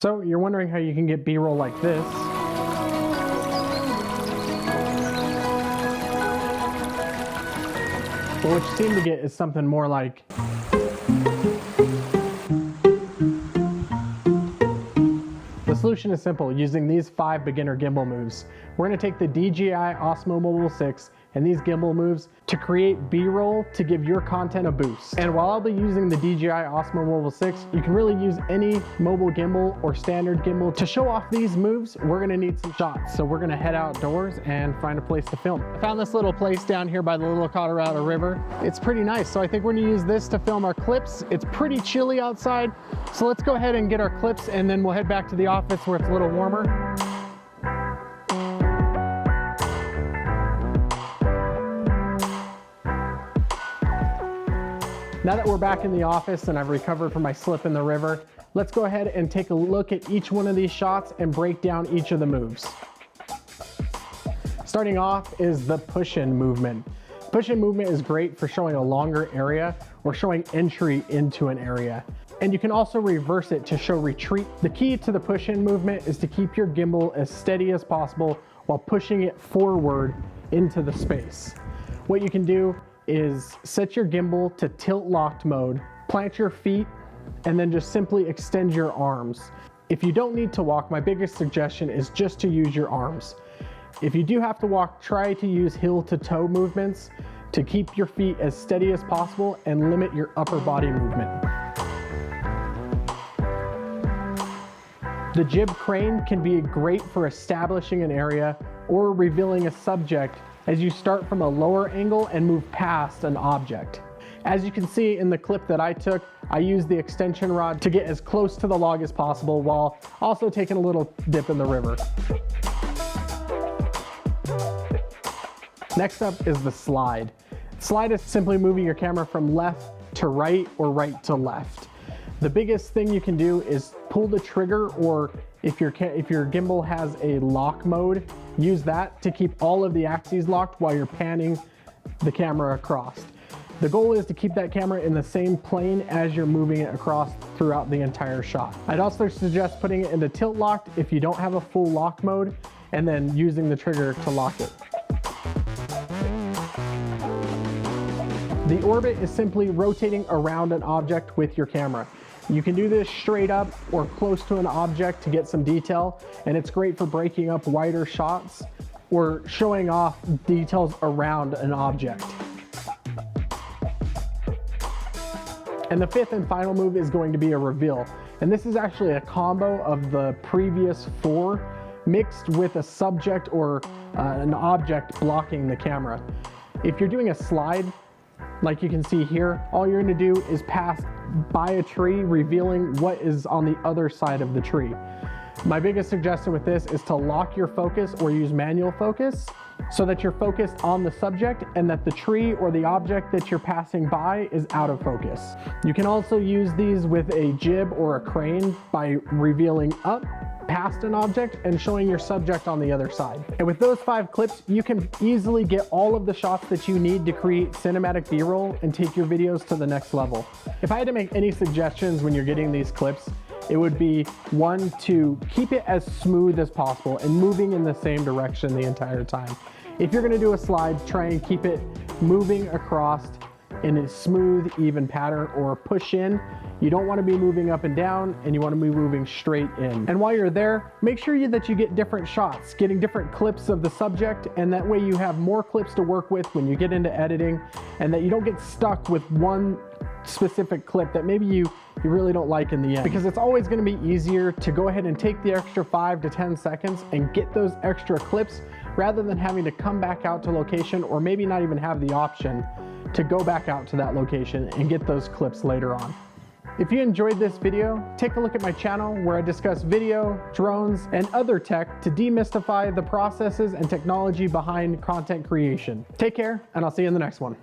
So you're wondering how you can get B-roll like this. But what you seem to get is something more like the solution is simple, using these 5 beginner gimbal moves. We're going to take the DJI Osmo Mobile 6 and these gimbal moves to create B-roll to give your content a boost. And while I'll be using the DJI Osmo Mobile 6, you can really use any mobile gimbal or standard gimbal. To show off these moves, we're gonna need some shots. So we're gonna head outdoors and find a place to film. I found this little place down here by the Little Colorado River. It's pretty nice. So I think we're gonna use this to film our clips. It's pretty chilly outside. So let's go ahead and get our clips and then we'll head back to the office where it's a little warmer. Now that we're back in the office and I've recovered from my slip in the river, let's go ahead and take a look at each one of these shots and break down each of the moves. Starting off is the push-in movement. Push-in movement is great for showing a longer area or showing entry into an area. And you can also reverse it to show retreat. The key to the push-in movement is to keep your gimbal as steady as possible while pushing it forward into the space. What you can do is set your gimbal to tilt locked mode, plant your feet, and then just simply extend your arms. If you don't need to walk, my biggest suggestion is just to use your arms. If you do have to walk, try to use heel to toe movements to keep your feet as steady as possible and limit your upper body movement. The jib crane can be great for establishing an area or revealing a subject as you start from a lower angle and move past an object. As you can see in the clip that I took, I used the extension rod to get as close to the log as possible while also taking a little dip in the river. Next up is the slide. Slide is simply moving your camera from left to right or right to left. The biggest thing you can do is pull the trigger, or if your gimbal has a lock mode, use that to keep all of the axes locked while you're panning the camera across. The goal is to keep that camera in the same plane as you're moving it across throughout the entire shot. I'd also suggest putting it into tilt locked if you don't have a full lock mode, and then using the trigger to lock it. The orbit is simply rotating around an object with your camera. You can do this straight up or close to an object to get some detail, and it's great for breaking up wider shots or showing off details around an object. And the fifth and final move is going to be a reveal. And this is actually a combo of the previous 4 mixed with a subject or an object blocking the camera. If you're doing a slide, like you can see here, all you're gonna do is pass by a tree, revealing what is on the other side of the tree. My biggest suggestion with this is to lock your focus or use manual focus so that you're focused on the subject and that the tree or the object that you're passing by is out of focus. You can also use these with a jib or a crane by revealing up past an object and showing your subject on the other side. And with those 5 clips, you can easily get all of the shots that you need to create cinematic B-roll and take your videos to the next level. If I had to make any suggestions when you're getting these clips, it would be 1, to keep it as smooth as possible and moving in the same direction the entire time. If you're gonna do a slide, try and keep it moving across in a smooth, even pattern, or push in. You don't want to be moving up and down, and you want to be moving straight in. And while you're there, make sure that you get different shots, getting different clips of the subject, and that way you have more clips to work with when you get into editing, and that you don't get stuck with one specific clip that maybe you really don't like in the end. Because it's always going to be easier to go ahead and take the extra 5 to 10 seconds and get those extra clips rather than having to come back out to location, or maybe not even have the option to go back out to that location and get those clips later on. If you enjoyed this video, take a look at my channel where I discuss video, drones, and other tech to demystify the processes and technology behind content creation. Take care, and I'll see you in the next one.